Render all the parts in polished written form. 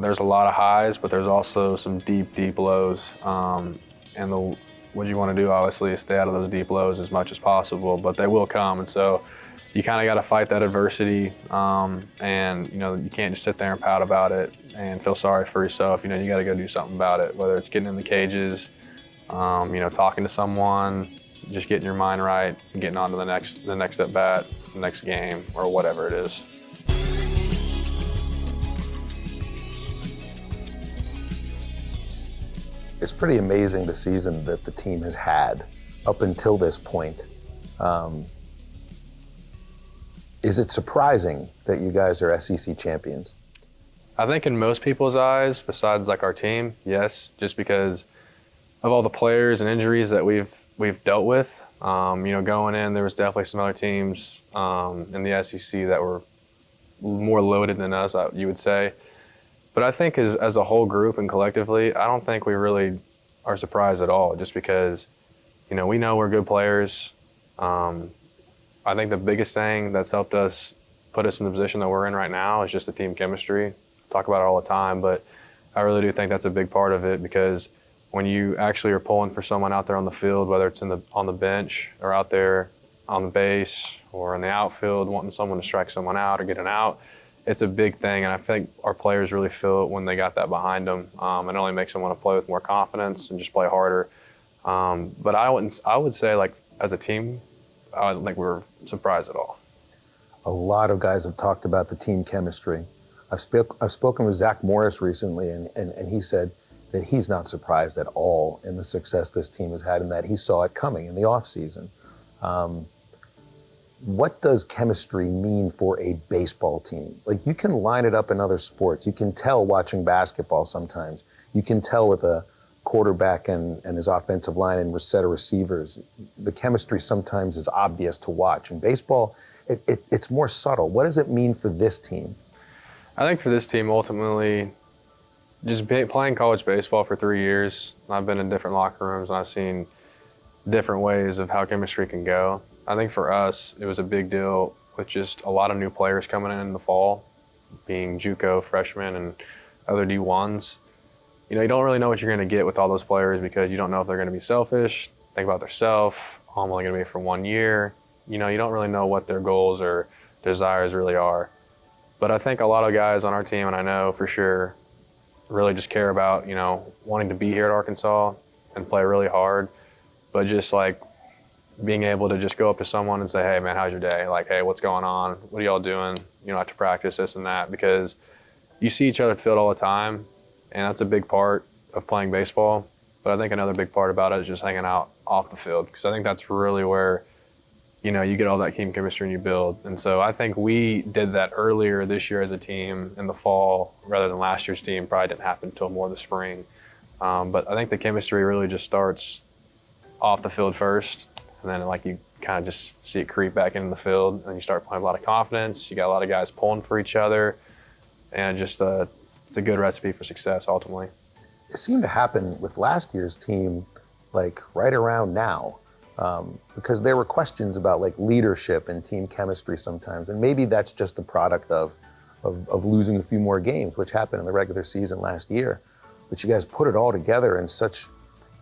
there's a lot of highs, but there's also some deep, deep lows. What you want to do, obviously, is stay out of those deep lows as much as possible, but they will come. And so you kind of got to fight that adversity. And, you can't just sit there and pout about it and feel sorry for yourself. You got to go do something about it, whether it's getting in the cages, talking to someone, just getting your mind right, and getting on to the next at bat, the next game, or whatever it is. It's pretty amazing the season that the team has had up until this point. Is it surprising that you guys are SEC champions? I think in most people's eyes, besides like our team, yes, just because of all the players and injuries that we've dealt with. Going in, there was definitely some other teams in the SEC that were more loaded than us, you would say. But I think as a whole group and collectively, I don't think we really are surprised at all, just because, we know we're good players. I think the biggest thing that's helped us put us in the position that we're in right now is just the team chemistry. I talk about it all the time, but I really do think that's a big part of it, because when you actually are pulling for someone out there on the field, whether it's on the bench or out there on the base or in the outfield, wanting someone to strike someone out or get an out, it's a big thing, and I think our players really feel it when they got that behind them. It only makes them want to play with more confidence and just play harder. But I would say, like, as a team, I don't think we were surprised at all. A lot of guys have talked about the team chemistry. I've spoken with Zach Morris recently, and he said that he's not surprised at all in the success this team has had, and that he saw it coming in the offseason. What does chemistry mean for a baseball team? Like, you can line it up in other sports. You can tell watching basketball sometimes. You can tell with a quarterback and his offensive line and set of receivers. The chemistry sometimes is obvious to watch. In baseball, it's more subtle. What does it mean for this team? I think for this team, ultimately, just playing college baseball for 3 years, I've been in different locker rooms and I've seen different ways of how chemistry can go. I think for us, it was a big deal with just a lot of new players coming in the fall, being JUCO freshmen and other D1s. You don't really know what you're going to get with all those players, because you don't know if they're going to be selfish, think about themselves, I'm only going to be for 1 year. You don't really know what their goals or desires really are. But I think a lot of guys on our team, and I know for sure, really just care about, wanting to be here at Arkansas and play really hard, but just like being able to just go up to someone and say, hey man, how's your day? Like, hey, what's going on? What are y'all doing? After practice, this and that, because you see each other at the field all the time, and that's a big part of playing baseball. But I think another big part about it is just hanging out off the field, because I think that's really where, you get all that team chemistry and you build. And so I think we did that earlier this year as a team in the fall, rather than last year's team. Probably didn't happen until more the spring. But I think the chemistry really just starts off the field first, and then you kind of just see it creep back into the field, and you start playing with a lot of confidence. You got a lot of guys pulling for each other, and just it's a good recipe for success ultimately. It seemed to happen with last year's team, right around now, because there were questions about leadership and team chemistry sometimes, and maybe that's just a product of losing a few more games, which happened in the regular season last year. But you guys put it all together in such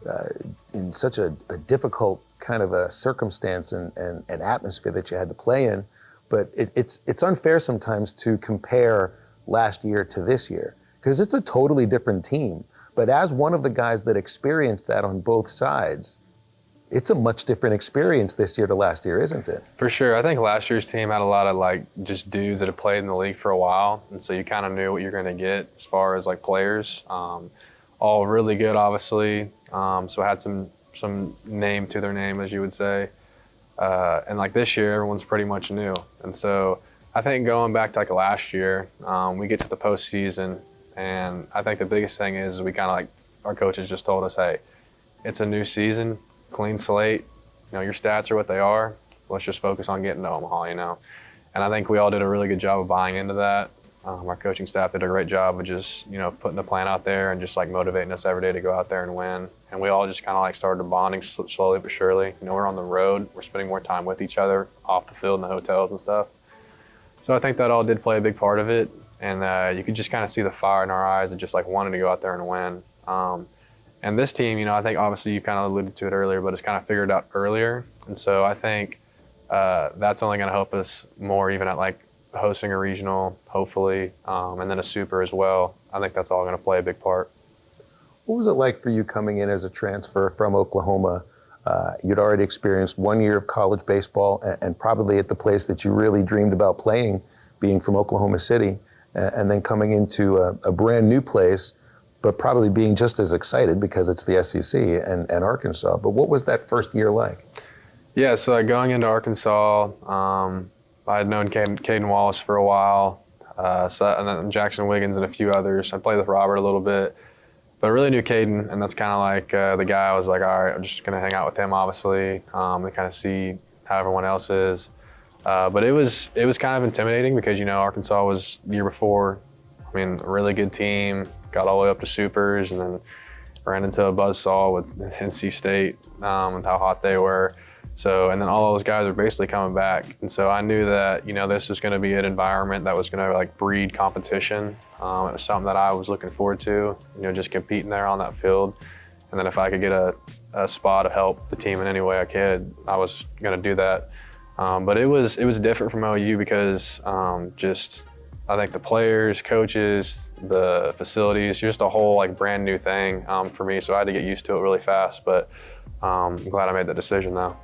a difficult kind of a circumstance and atmosphere that you had to play in. But it's unfair sometimes to compare last year to this year, because it's a totally different team. But as one of the guys that experienced that on both sides, it's a much different experience this year to last year, isn't it? For sure. I think last year's team had a lot of just dudes that have played in the league for a while, and so you kind of knew what you're going to get as far as players. All really good, obviously. So had some name to their name, as you would say. And this year, everyone's pretty much new. And so I think going back to last year, we get to the postseason, and I think the biggest thing is we kind of our coaches just told us, hey, it's a new season, clean slate. Your stats are what they are. Let's just focus on getting to Omaha, And I think we all did a really good job of buying into that. Our coaching staff did a great job of just, putting the plan out there and just motivating us every day to go out there and win. And we all just kind of started bonding slowly but surely. We're on the road. We're spending more time with each other off the field in the hotels and stuff. So I think that all did play a big part of it. and you could just kind of see the fire in our eyes and just like wanting to go out there and win. And this team, I think obviously you kind of alluded to it earlier, but it's kind of figured out earlier. And so I think that's only going to help us more even at like hosting a regional, hopefully, and then a super as well. I think that's all going to play a big part. What was it like for you coming in as a transfer from Oklahoma? You'd already experienced 1 year of college baseball and probably at the place that you really dreamed about playing, being from Oklahoma City, and then coming into a brand new place, but probably being just as excited because it's the SEC and Arkansas. But what was that first year like? Yeah, so like going into Arkansas, I had known Caden Wallace for a while, and then Jackson Wiggins and a few others. I played with Robert a little bit. But I really knew Caden, and that's kind of like the guy I was like, all right, I'm just going to hang out with him, obviously, and kind of see how everyone else is. But it was kind of intimidating because, Arkansas was the year before, a really good team, got all the way up to supers, and then ran into a buzzsaw with NC State and how hot they were. So, and then all those guys are basically coming back. And so I knew that, this was going to be an environment that was going to like breed competition. It was something that I was looking forward to, just competing there on that field. And then if I could get a spot to help the team in any way I could, I was going to do that. But it was different from OU because I think the players, coaches, the facilities, just a whole like brand new thing for me. So I had to get used to it really fast, but I'm glad I made that decision now.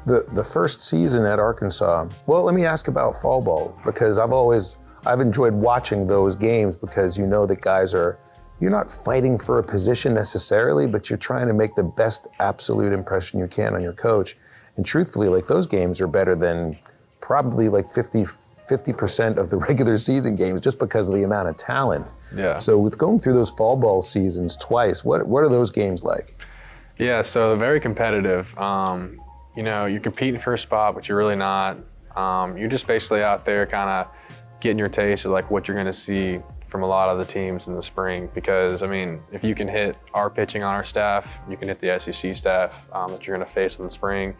The first season at Arkansas, well, let me ask about fall ball, because I've enjoyed watching those games because that guys you're not fighting for a position necessarily, but you're trying to make the best absolute impression you can on your coach. And truthfully, like those games are better than probably like 50% of the regular season games just because of the amount of talent. Yeah. So with going through those fall ball seasons twice, what are those games like? Yeah, so very competitive. You're competing for a spot, but you're really not. You're just basically out there kind of getting your taste of like what you're going to see from a lot of the teams in the spring. Because, if you can hit our pitching on our staff, you can hit the SEC staff that you're going to face in the spring,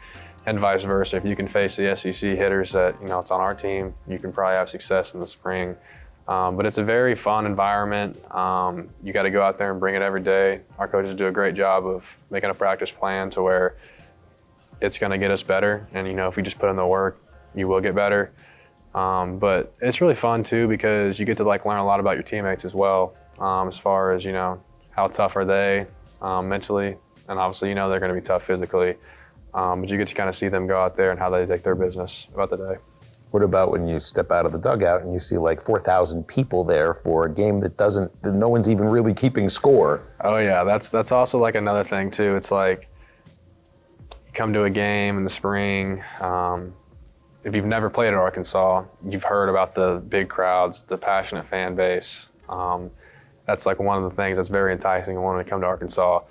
and vice versa. If you can face the SEC hitters that, it's on our team, you can probably have success in the spring. But it's a very fun environment. You got to go out there and bring it every day. Our coaches do a great job of making a practice plan to where it's going to get us better. And, if we just put in the work, you will get better. But it's really fun too because you get to like learn a lot about your teammates as well, as far as, how tough are they mentally. And obviously, they're going to be tough physically. But you get to kind of see them go out there and how they take their business about the day. What about when you step out of the dugout and you see like 4,000 people there for a game that no one's even really keeping score? Oh yeah, that's also like another thing too. It's like, come to a game in the spring. If you've never played at Arkansas, you've heard about the big crowds, the passionate fan base. That's like one of the things that's very enticing and wanting to come to Arkansas.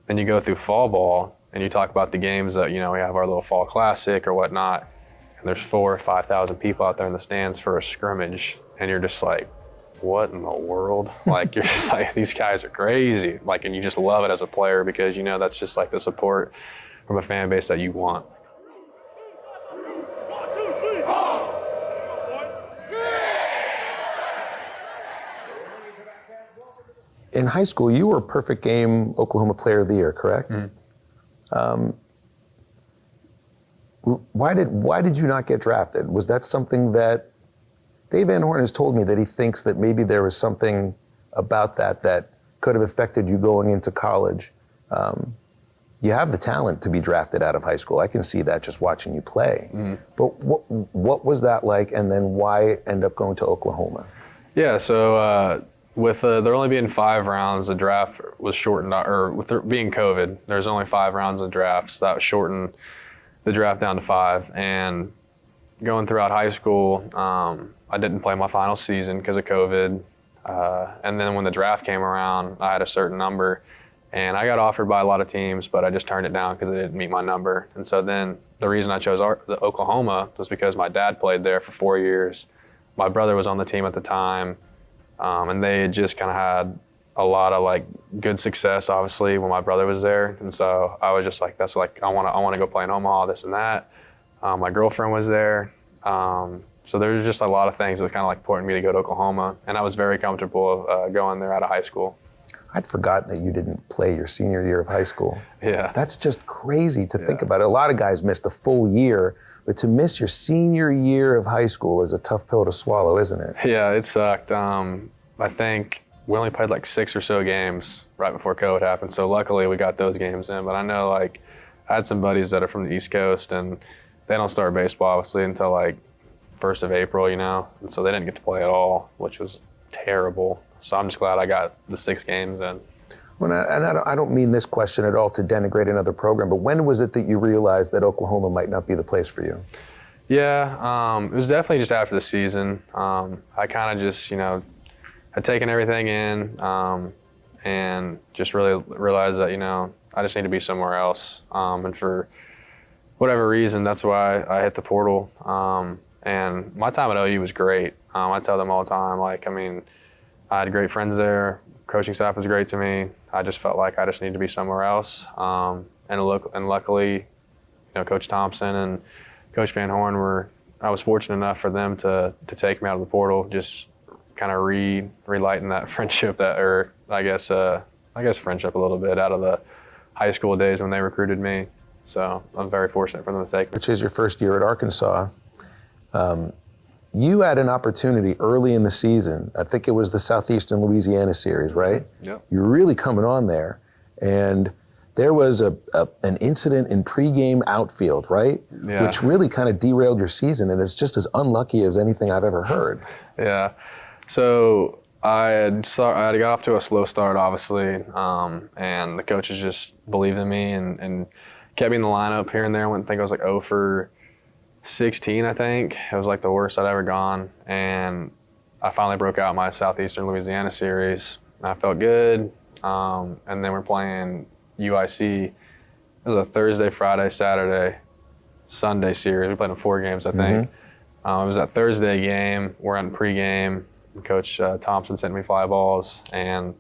Then you go through fall ball and you talk about the games that, we have our little fall classic or whatnot, and there's 4,000 or 5,000 people out there in the stands for a scrimmage, and you're just like, what in the world? Like, you're just like, these guys are crazy. Like, and you just love it as a player because, that's just like the support from a fan base that you want. In high school, you were perfect game Oklahoma Player of the Year, correct? Mm-hmm. Why did you not get drafted? Was that something that Dave Van Horn has told me that he thinks that maybe there was something about that could have affected you going into college? You have the talent to be drafted out of high school. I can see that just watching you play. Mm-hmm. But what was that like, and then why end up going to Oklahoma? Yeah, so with there only being 5 rounds, the draft was shortened, or with there being COVID, there's only 5 rounds of drafts. So that shortened the draft down to 5. And going throughout high school, I didn't play my final season because of COVID. And then when the draft came around, I had a certain number. And I got offered by a lot of teams, but I just turned it down because it didn't meet my number. And so then the reason I chose Oklahoma was because my dad played there for 4 years. My brother was on the team at the time, and they had just kind of had a lot of like good success, obviously, when my brother was there. And so I was just like, that's like, I want to go play in Omaha, this and that. My girlfriend was there. So there's just a lot of things that were kind of like important me to go to Oklahoma, and I was very comfortable going there out of high school. I'd forgotten that you didn't play your senior year of high school. Yeah. That's just crazy to think about. A lot of guys missed a full year, but to miss your senior year of high school is a tough pill to swallow, isn't it? Yeah, it sucked. I think we only played like 6 or so games right before COVID happened, so luckily we got those games in. But I know like I had some buddies that are from the East Coast, and they don't start baseball obviously until like 1st of April, you know, and so they didn't get to play at all, which was terrible. So I'm just glad I got the 6 games in. Well, I don't mean this question at all to denigrate another program, but when was it that you realized that Oklahoma might not be the place for you? Yeah, it was definitely just after the season. I kind of just, you know, had taken everything in and just really realized that, you know, I just need to be somewhere else. And for whatever reason, that's why I hit the portal. And my time at OU was great. I tell them all the time, like, I mean, I had great friends there. Coaching staff was great to me. I just felt like I just needed to be somewhere else. And luckily, you know, Coach Thompson and Coach Van Horn I was fortunate enough for them to take me out of the portal, just kind of relighten that friendship I guess friendship a little bit out of the high school days when they recruited me. So I'm very fortunate for them to take me. Which is your first year at Arkansas. You had an opportunity early in the season. I think it was the Southeastern Louisiana series, right? Yep. You were really coming on there. And there was an incident in pregame outfield, right? Yeah. Which really kind of derailed your season, and it's just as unlucky as anything I've ever heard. Yeah. So I had got off to a slow start, obviously, and the coaches just believed in me and kept me in the lineup here and there. I think I was like 0 for 16, I think. It was like the worst I'd ever gone. And I finally broke out my Southeastern Louisiana series. I felt good. And then we're playing UIC. It was a Thursday, Friday, Saturday, Sunday series. We played in 4 games, I think. It was that Thursday game. We're in pregame. Coach Thompson sent me fly balls and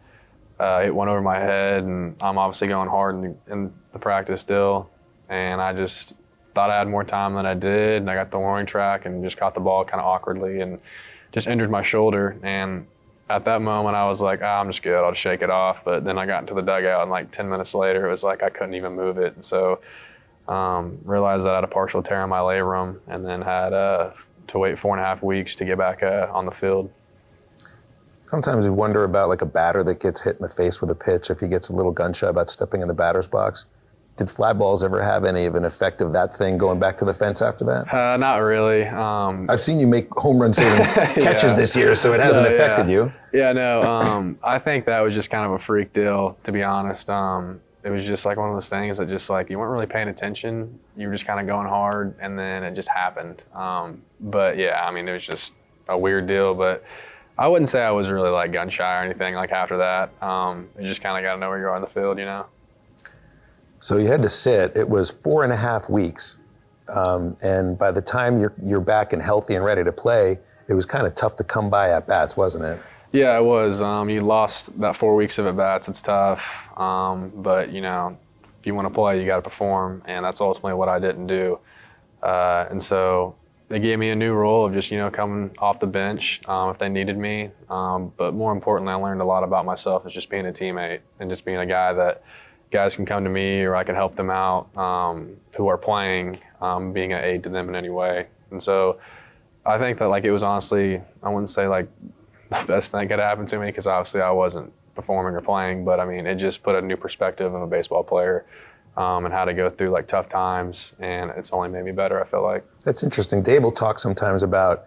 hit one over my head. And I'm obviously going hard in the practice still. And I just thought I had more time than I did, and I got the warning track and just caught the ball kind of awkwardly and just injured my shoulder. And at that moment, I was like, I'm just good. I'll just shake it off. But then I got into the dugout, and like 10 minutes later, it was like I couldn't even move it. And so realized that I had a partial tear in my labrum, and then had to wait 4.5 weeks to get back on the field. Sometimes you wonder about like a batter that gets hit in the face with a pitch, if he gets a little gun shy about stepping in the batter's box. Did fly balls ever have any of an effect of that thing going back to the fence after that? Not really. I've seen you make home run saving catches this year, so it hasn't affected you. Yeah, no. I think that was just kind of a freak deal, to be honest. It was just like one of those things that just like you weren't really paying attention. You were just kind of going hard, and then it just happened. But yeah, I mean, it was just a weird deal. But I wouldn't say I was really like gun shy or anything like after that. You just kind of got to know where you are on the field, you know. So you had to sit. It was 4.5 weeks, and by the time you're back and healthy and ready to play, it was kind of tough to come by at bats, wasn't it? Yeah, it was. You lost that 4 weeks of at bats. It's tough, but you know, if you want to play, you got to perform, and that's ultimately what I didn't do. And so they gave me a new role of just coming off the bench if they needed me. But more importantly, I learned a lot about myself as just being a teammate and just being a guy that guys can come to me or I can help them out who are playing, being an aid to them in any way. And so I think that like it was honestly, I wouldn't say like the best thing could happen to me because obviously I wasn't performing or playing, but I mean, it just put a new perspective of a baseball player and how to go through like tough times, and it's only made me better, I feel like. That's interesting. Dave will talk sometimes about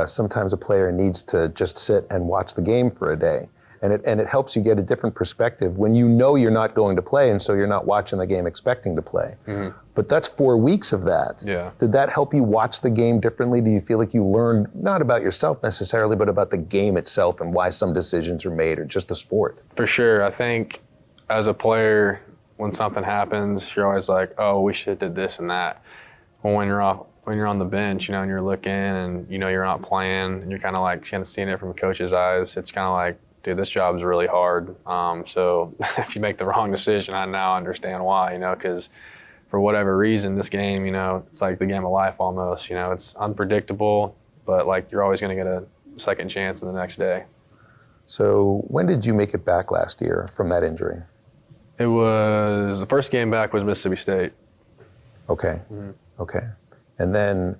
sometimes a player needs to just sit and watch the game for a day. And it helps you get a different perspective when you know you're not going to play, and so you're not watching the game expecting to play. Mm-hmm. But that's 4 weeks of that. Yeah. Did that help you watch the game differently? Do you feel like you learned not about yourself necessarily, but about the game itself and why some decisions are made or just the sport? For sure. I think as a player, when something happens, you're always like, oh, we should have did this and that. Well, when you're on the bench, and you're looking and you're not playing, and you're kind of seeing it from a coach's eyes, it's kind of like, dude, this job is really hard. So if you make the wrong decision, I now understand why, because for whatever reason, this game, it's like the game of life almost. It's unpredictable. but like you're always going to get a second chance in the next day. So when did you make it back last year from that injury? It was, the first game back was Mississippi State. Okay. Okay. And then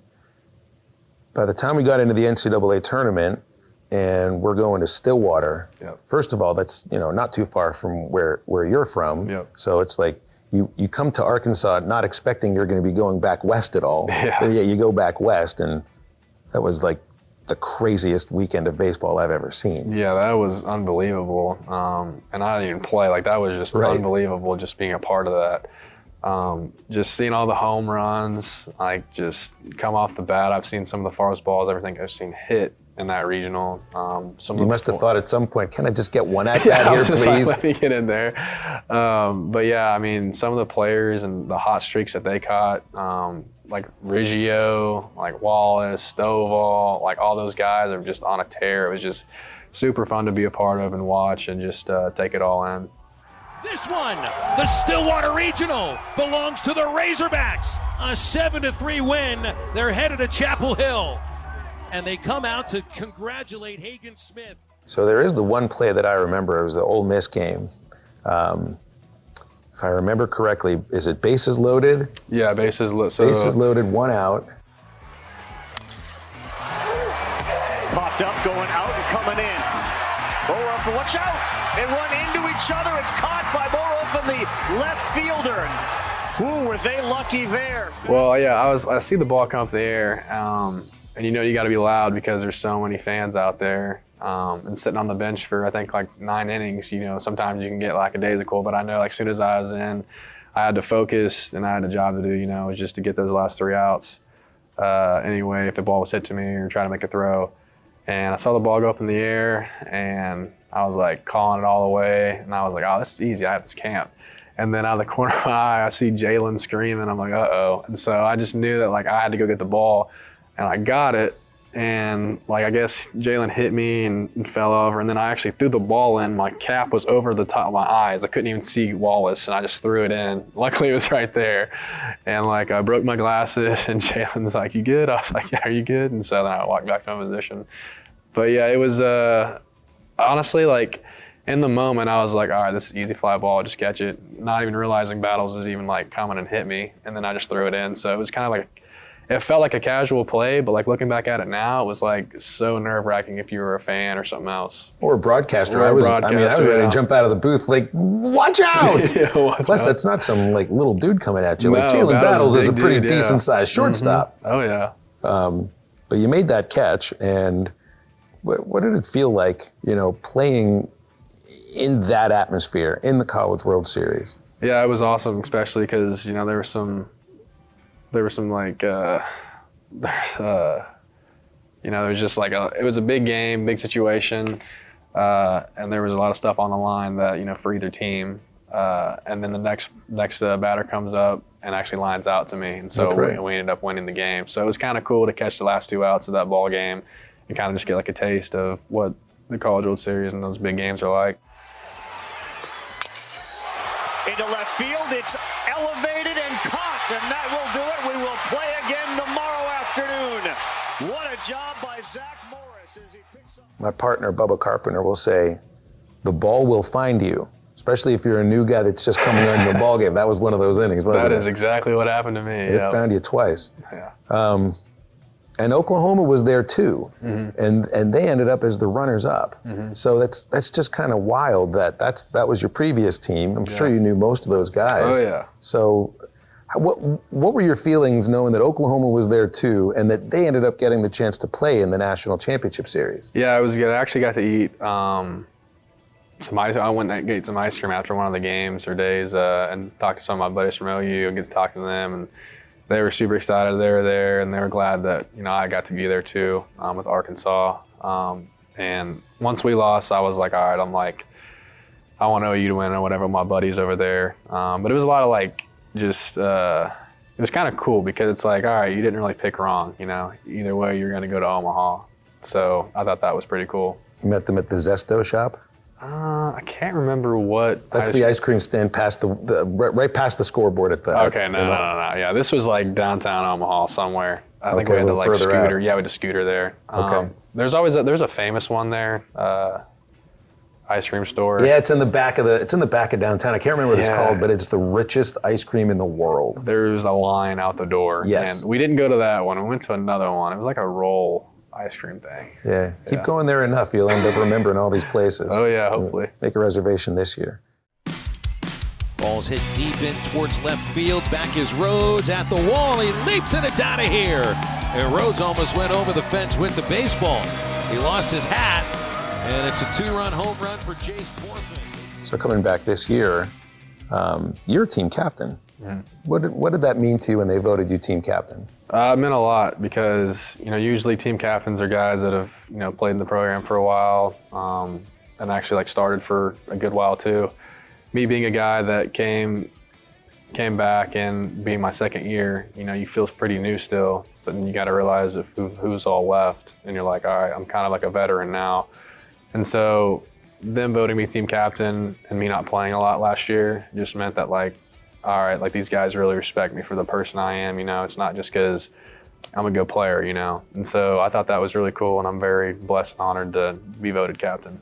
by the time we got into the NCAA tournament and we're going to Stillwater, first of all, that's, not too far from where you're from. So it's like you come to Arkansas not expecting you're going to be going back west at all. But yeah, you go back west, and that was like the craziest weekend of baseball I've ever seen. Yeah, that was unbelievable. And I didn't even play. Like, that was just unbelievable, just being a part of that. Just seeing all the home runs, like, just come off the bat. I've seen some of the farthest balls, everything I've seen hit in that regional. You must have thought at some point, can I just get one at bat here, please? Let me get in there. But yeah, I mean, some of the players and the hot streaks that they caught, like Riggio, like Wallace, Stovall, like all those guys are just on a tear. It was just super fun to be a part of and watch and just take it all in. This one, the Stillwater Regional, belongs to the Razorbacks. A 7-3 win. They're headed to Chapel Hill. And they come out to congratulate Hagen Smith. So there is the one play that I remember. It was the Ole Miss game. If I remember correctly, is it bases loaded? Yeah, bases loaded. Bases loaded, one out. Popped up, going out and coming in. Bohrofen, watch out! They run into each other. It's caught by Bohrofen, the left fielder. Ooh, were they lucky there? Well, yeah, I see the ball come up in the air, and you got to be loud because there's so many fans out there. And sitting on the bench for, I think, like 9 innings, sometimes you can get lackadaisical, but I know, like, as soon as I was in, I had to focus and I had a job to do, it was just to get those last 3 outs. Anyway, if the ball was hit to me or trying to make a throw. And I saw the ball go up in the air, and I was, like, calling it all the way, and I was like, oh, this is easy, I have this camp. And then out of the corner of my eye, I see Jalen screaming. I'm like, uh-oh. And so I just knew that, like, I had to go get the ball, and I got it. And, like, I guess Jalen hit me and fell over, and then I actually threw the ball in. My cap was over the top of my eyes. I couldn't even see Wallace, and I just threw it in. Luckily, it was right there. And, like, I broke my glasses, and Jalen's like, you good? I was like, yeah, are you good? And so then I walked back to my position. But, yeah, it was honestly, like, in the moment, I was like, all right, this is easy fly ball, just catch it. Not even realizing Battles was even, like, coming and hit me, and then I just threw it in. So it was kind of like, it felt like a casual play, but, like, looking back at it now, it was, like, so nerve-wracking if you were a fan or something else. Or a broadcaster. I was ready to jump out of the booth, like, watch out! Plus, that's not some, like, little dude coming at you. Like, Jalen Battles is a pretty decent-sized shortstop. Oh, yeah. But you made that catch, and what did it feel like, playing in that atmosphere, in the College World Series? Yeah, it was awesome, especially because, there was some like, there was just like it was a big game, big situation, and there was a lot of stuff on the line that, for either team. And then the next batter comes up and actually lines out to me. And so we ended up winning the game. So it was kind of cool to catch the last 2 outs of that ball game and kind of just get like a taste of what the College World Series and those big games are like. Into left field, it's elevated and caught, and that will do it. We will play again tomorrow afternoon. What a job by Zach Morris as he picks up. My partner, Bubba Carpenter, will say, the ball will find you, especially if you're a new guy that's just coming on the ball game. That was one of those innings, wasn't it? That is exactly what happened to me. It found you twice. Yeah. And Oklahoma was there too, and they ended up as the runners-up. So that's just kind of wild that was your previous team. I'm sure you knew most of those guys. Oh yeah. So what were your feelings knowing that Oklahoma was there too, and that they ended up getting the chance to play in the National Championship Series? Yeah, it was good. I actually got to eat some ice. I went and ate some ice cream after one of the games or days, and talked to some of my buddies from OU and get to talk to them. And they were super excited they were there, and they were glad that I got to be there too with Arkansas. And once we lost, I was like, all right, I want OU to win or whatever with my buddies over there. But it was a lot of it was kind of cool because it's like, all right, you didn't really pick wrong. Either way, you're going to go to Omaha. So I thought that was pretty cool. You met them at the Zesto shop? I can't remember what. That's the ice cream stand past right past the scoreboard at the. Okay, no. Yeah, this was like downtown Omaha somewhere. I think we had to like further scooter. out. Yeah, we had to scooter there. Okay. There's a famous one there. Ice cream store. Yeah, it's in the back of downtown. I can't remember what it's called, but it's the richest ice cream in the world. There's a line out the door. Yes. And we didn't go to that one. We went to another one. It was like a roll ice cream thing. Yeah. Keep going there enough, you'll end up remembering all these places. Oh yeah, hopefully. Make a reservation this year. Ball's hit deep in towards left field. Back is Rhodes at the wall. He leaps and it's out of here. And Rhodes almost went over the fence with the baseball. He lost his hat, and it's a 2-run home run for Jace Bohrofen. So coming back this year, you're a team captain. Mm-hmm. What did that mean to you when they voted you team captain? It meant a lot because, usually team captains are guys that have, played in the program for a while and actually like started for a good while too. Me being a guy that came back and being my second year, you feel pretty new still, but then you got to realize who's all left, and you're like, all right, I'm kind of like a veteran now. And so them voting me team captain and me not playing a lot last year just meant that like, all right, like these guys really respect me for the person I am, it's not just because I'm a good player, And so I thought that was really cool, and I'm very blessed and honored to be voted captain.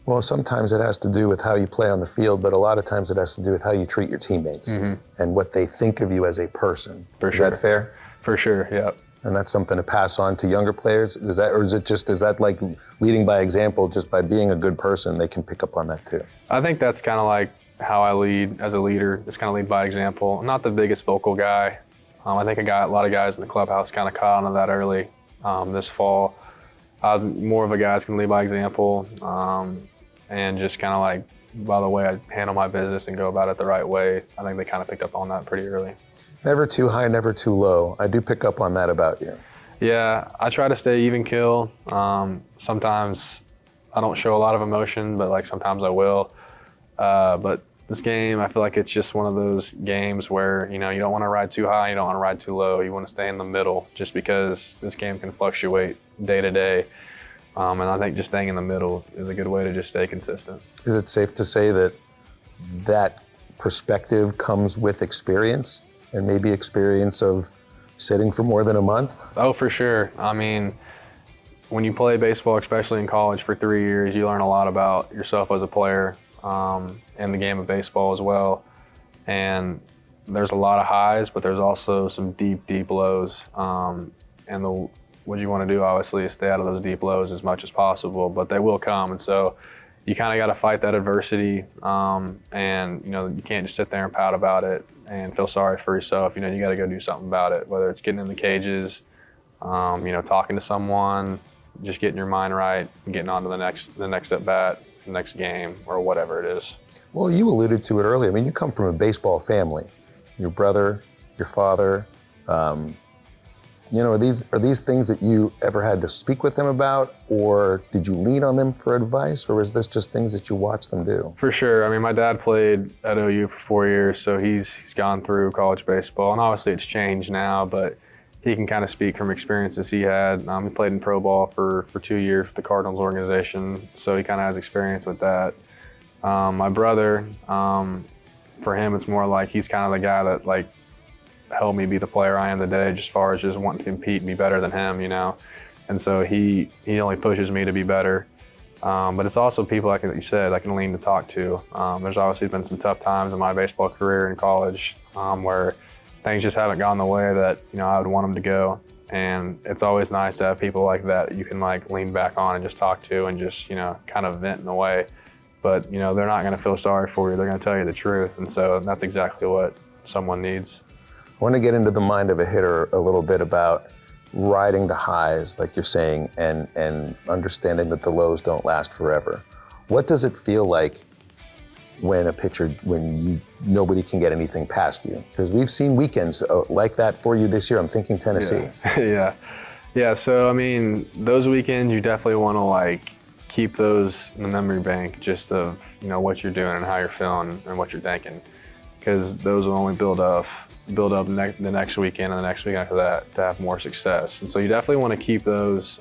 Well, sometimes it has to do with how you play on the field, but a lot of times it has to do with how you treat your teammates and what they think of you as a person. For Is sure. that fair? For sure, yeah. And that's something to pass on to younger players? Is that like leading by example, just by being a good person, they can pick up on that too? I think that's kind of like how I lead as a leader, just kind of lead by example. I'm not the biggest vocal guy. I think a lot of guys in the clubhouse kind of caught on to that early this fall. More of a guy that's going to lead by example and just kind of like by the way I handle my business and go about it the right way. I think they kind of picked up on that pretty early. Never too high, never too low. I do pick up on that about you. Yeah, I try to stay even keel. Sometimes I don't show a lot of emotion, but like sometimes I will. But this game, I feel like it's just one of those games where, you don't want to ride too high, you don't want to ride too low. You want to stay in the middle just because this game can fluctuate day to day. And I think just staying in the middle is a good way to just stay consistent. Is it safe to say that perspective comes with experience, and maybe experience of sitting for more than a month? Oh, for sure. I mean, when you play baseball, especially in college for 3 years, you learn a lot about yourself as a player and the game of baseball as well. And there's a lot of highs, but there's also some deep, deep lows. What you want to do, obviously, is stay out of those deep lows as much as possible, but they will come. And so you kind of got to fight that adversity. And, you can't just sit there and pout about it and feel sorry for yourself. You got to go do something about it, whether it's getting in the cages, talking to someone, just getting your mind right, and getting on to the next at bat, the next game, or whatever it is. Well, you alluded to it earlier. I mean, you come from a baseball family. Your brother, your father. Are these things that you ever had to speak with them about, or did you lean on them for advice, or was this just things that you watched them do? For sure. I mean, my dad played at OU for 4 years, so he's gone through college baseball, and obviously it's changed now, but he can kind of speak from experiences he had. He played in pro ball for 2 years with the Cardinals organization, so he kind of has experience with that. My brother, for him, it's more like he's kind of the guy that like helped me be the player I am today, just as far as just wanting to compete and be better than him, And so he only pushes me to be better. But it's also people, like you said, I can lean to talk to. There's obviously been some tough times in my baseball career in college where things just haven't gone the way that I would want them to go. And it's always nice to have people like that you can like lean back on and just talk to and just kind of vent in a way. But they're not going to feel sorry for you. They're going to tell you the truth. And so that's exactly what someone needs. I want to get into the mind of a hitter a little bit about riding the highs, like you're saying, and understanding that the lows don't last forever. What does it feel like when nobody can get anything past you? Because we've seen weekends like that for you this year. I'm thinking Tennessee. Yeah. So I mean, those weekends you definitely want to like keep those in the memory bank, just of what you're doing and how you're feeling and what you're thinking, because those will only build up the next weekend and the next week after that to have more success. And so you definitely want to keep those.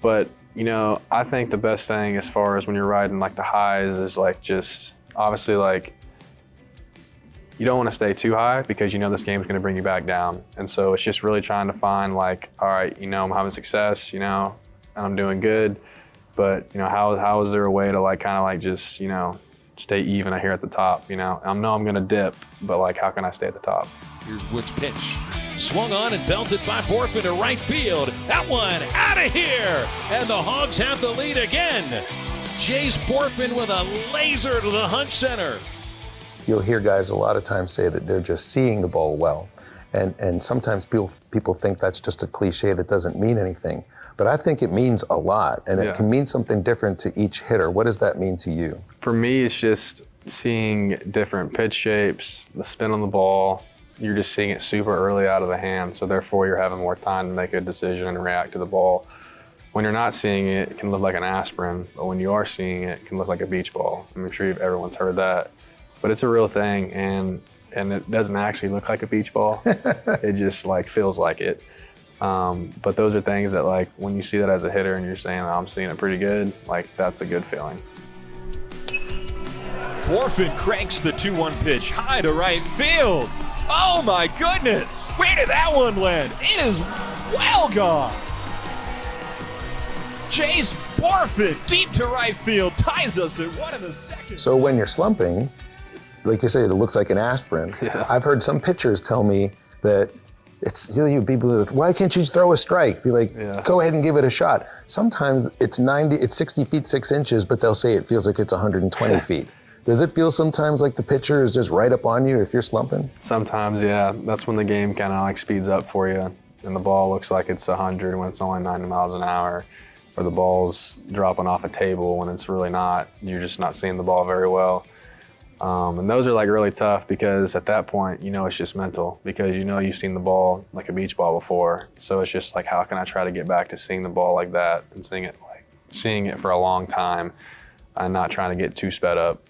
But You know, I think the best thing as far as when you're riding like the highs is like just obviously like you don't want to stay too high because you know this game's going to bring you back down. And so it's just really trying to find like, all right, you know, I'm having success, you know, and I'm doing good, but you know, how is there a way to like kind of like just, you know, stay even here at the top, you know? I know I'm going to dip, but like how can I stay at the top? Here's Wood's pitch. Swung on and belted by Bohrofen to right field. That one out of here. And the Hogs have the lead again. Jace Bohrofen with a laser to the Hunt Center. You'll hear guys a lot of times say that they're just seeing the ball well. And sometimes people think that's just a cliche that doesn't mean anything. But I think it means a lot, and it can mean something different to each hitter. What does that mean to you? For me, it's just seeing different pitch shapes, the spin on the ball. You're just seeing it super early out of the hand, so therefore you're having more time to make a decision and react to the ball. When you're not seeing it, it can look like an aspirin, but when you are seeing it, it can look like a beach ball. I'm sure everyone's heard that, but it's a real thing, and it doesn't actually look like a beach ball. It just like feels like it. But those are things that like when you see that as a hitter and you're saying, oh, I'm seeing it pretty good, like that's a good feeling. Bohrofen cranks the 2-1 pitch high to right field. Oh my goodness! Where did that one land? It is well gone. Jace Bohrofen deep to right field ties us at 1 in the second. So when you're slumping, like you say, it looks like an aspirin. Yeah. I've heard some pitchers tell me that it's, you know, people with, why can't you throw a strike? Be like, go ahead and give it a shot. Sometimes it's 60 feet 6 inches, but they'll say it feels like it's 120 feet. Does it feel sometimes like the pitcher is just right up on you if you're slumping? Sometimes, yeah. That's when the game kind of like speeds up for you, and the ball looks like it's 100 when it's only 90 miles an hour, or the ball's dropping off a table when it's really not. You're just not seeing the ball very well. And those are like really tough because at that point, you know, it's just mental because you know you've seen the ball like a beach ball before. So it's just like, how can I try to get back to seeing the ball like that and seeing it for a long time and not trying to get too sped up.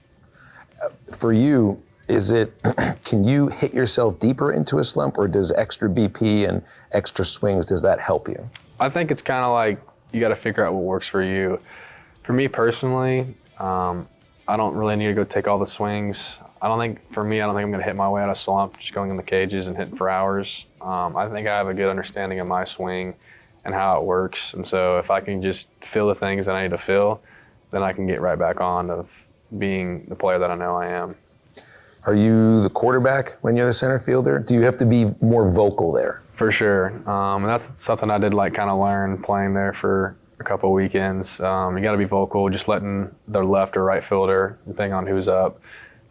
For you, can you hit yourself deeper into a slump, or does extra BP and extra swings, does that help you? I think it's kind of like you got to figure out what works for you. For me personally, I don't really need to go take all the swings. I don't think I'm going to hit my way out of slump just going in the cages and hitting for hours. I think I have a good understanding of my swing and how it works. And so if I can just feel the things that I need to feel, then I can get right back on of being the player that I know I am. Are you the quarterback when you're the center fielder? Do you have to be more vocal there? For sure. And that's something I did like kind of learn playing there for a couple of weekends. You got to be vocal, just letting the left or right fielder, depending on who's up,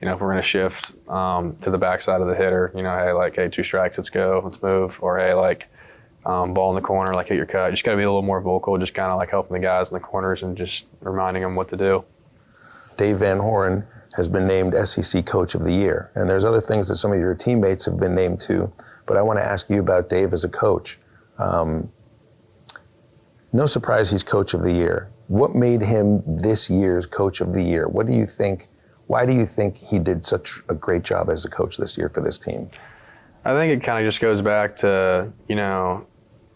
you know, if we're going to shift to the backside of the hitter, you know, hey, 2 strikes, let's go, let's move. Or hey, ball in the corner, hit your cut. You just got to be a little more vocal, just kind of like helping the guys in the corners and just reminding them what to do. Dave Van Horn has been named SEC Coach of the Year, and there's other things that some of your teammates have been named too, but I want to ask you about Dave as a coach. No surprise he's Coach of the Year. What made him this year's Coach of the Year? Why do you think he did such a great job as a coach this year for this team? I think it kind of just goes back to, you know,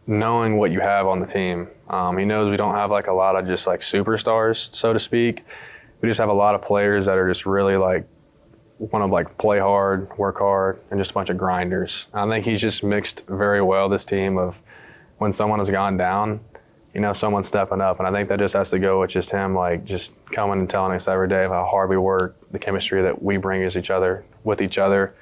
knowing what you have on the team. He knows we don't have a lot of just superstars, so to speak. We just have a lot of players that are just really want to play hard, work hard, and just a bunch of grinders. I think he's just mixed very well this team of when someone has gone down, you know, someone's stepping up. And I think that just has to go with just him, just coming and telling us every day of how hard we work, the chemistry that we bring with each other,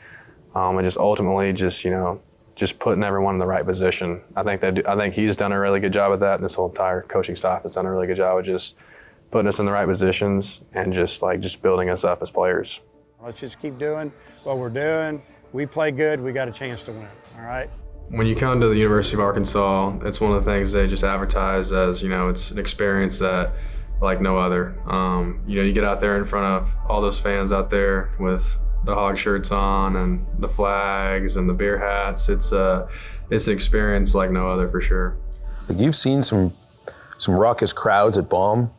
and just ultimately just, you know, just putting everyone in the right position. I think he's done a really good job of that, and this whole entire coaching staff has done a really good job of just putting us in the right positions and just building us up as players. Let's just keep doing what we're doing. We play good, we got a chance to win, all right? When you come to the University of Arkansas, it's one of the things they just advertise as, you know, it's an experience that like no other. You know, you get out there in front of all those fans out there with the hog shirts on and the flags and the beer hats. It's an experience like no other for sure. You've seen some raucous crowds at Baum.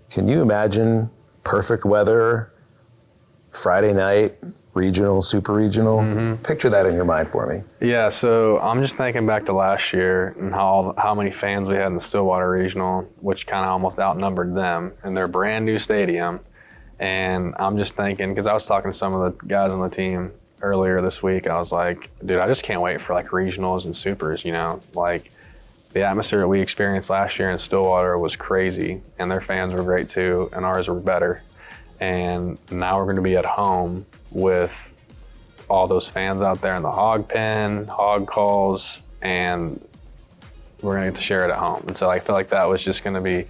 Can you imagine perfect weather, Friday night regional, super regional. Picture that in your mind for me. Yeah, so I'm just thinking back to last year and how many fans we had in the Stillwater Regional, which kind of almost outnumbered them in their brand new stadium. And I'm just thinking, because I was talking to some of the guys on the team earlier this week, I was like, dude, I just can't wait for like regionals and supers, you know? Like the atmosphere that we experienced last year in Stillwater was crazy, and their fans were great too, and ours were better. And now we're going to be at home with all those fans out there in the hog pen, hog calls, and we're going to get to share it at home. And so I feel like that was just going to be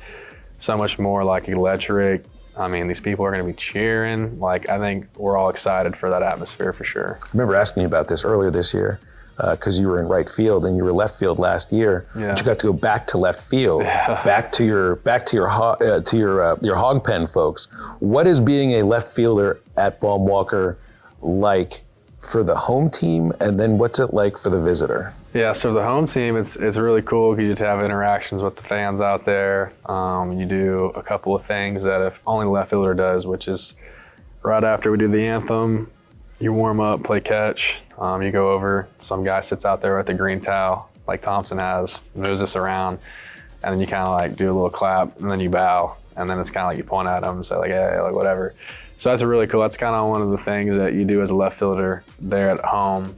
so much more like electric. I mean, these people are going to be cheering. Like, I think we're all excited for that atmosphere for sure. I remember asking you about this earlier this year because you were in right field and you were left field last year. Yeah. But you got to go back to left field, back to your hog pen folks. What is being a left fielder at Baum Walker like for the home team, and then what's it like for the visitor? Yeah, so the home team, it's really cool because you get to have interactions with the fans out there. You do a couple of things that if only the left fielder does, which is right after we do the anthem, you warm up, play catch. You go over, some guy sits out there with the green towel, like Thompson has, moves us around, and then you kind of like do a little clap, and then you bow, and then it's kind of like you point at them and say like, hey, like whatever. So that's really cool. That's kind of one of the things that you do as a left fielder there at home.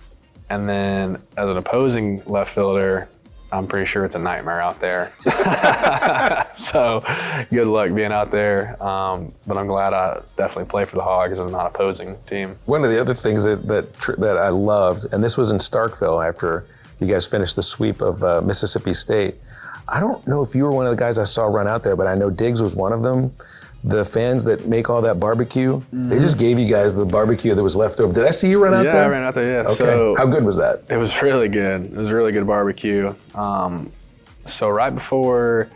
And then as an opposing left fielder, I'm pretty sure it's a nightmare out there. So good luck being out there. But I'm glad I definitely play for the Hogs and not opposing team. One of the other things that I loved, and this was in Starkville after you guys finished the sweep of Mississippi State. I don't know if you were one of the guys I saw run out there, but I know Diggs was one of them. The fans that make all that barbecue, they just gave you guys the barbecue that was left over. Did I see you run out there? Yeah, I ran out there, yeah. Okay. So how good was that? It was really good. It was really good barbecue. So right before,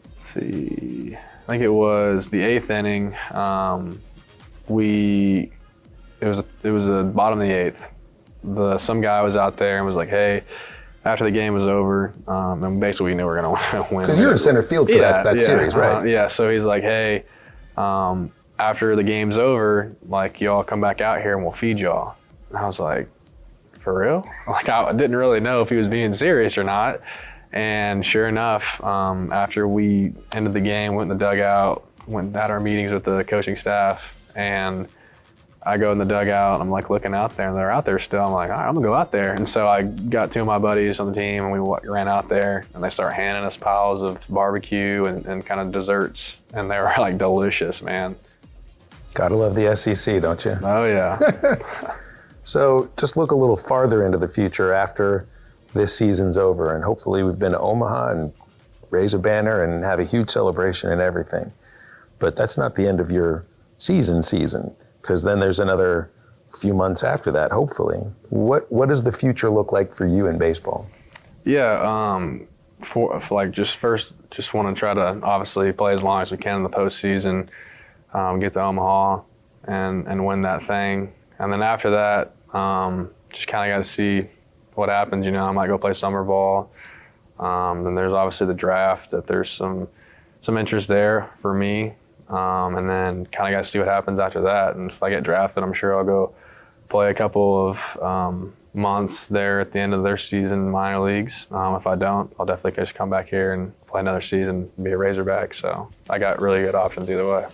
let's see, I think it was the 8th inning, it was the bottom of the 8th. Some guy was out there and was like, hey, after the game was over, and basically we knew we were going to win. Because you're in center field for that series, right? Yeah, so he's like, hey, after the game's over, like, y'all come back out here and we'll feed y'all. And I was like, for real? Like, I didn't really know if he was being serious or not. And sure enough, after we ended the game, went in the dugout, had our meetings with the coaching staff, and I go in the dugout, I'm like looking out there, and they're out there still. I'm like, all right, I'm gonna go out there. And so I got 2 of my buddies on the team, and we ran out there, and they start handing us piles of barbecue and kind of desserts, and they were like delicious, man. Gotta love the SEC, don't you? Oh yeah. So just look a little farther into the future after this season's over, and hopefully we've been to Omaha and raise a banner and have a huge celebration and everything. But that's not the end of your season, because then there's another few months after that, hopefully. What does the future look like for you in baseball? Yeah, for like just want to try to obviously play as long as we can in the postseason, get to Omaha and win that thing. And then after that, just kind of got to see what happens. You know, I might go play summer ball. Then there's obviously the draft, that there's some interest there for me. And then kind of got to see what happens after that. And if I get drafted, I'm sure I'll go play a couple of months there at the end of their season in minor leagues. If I don't, I'll definitely just come back here and play another season and be a Razorback. So I got really good options either way.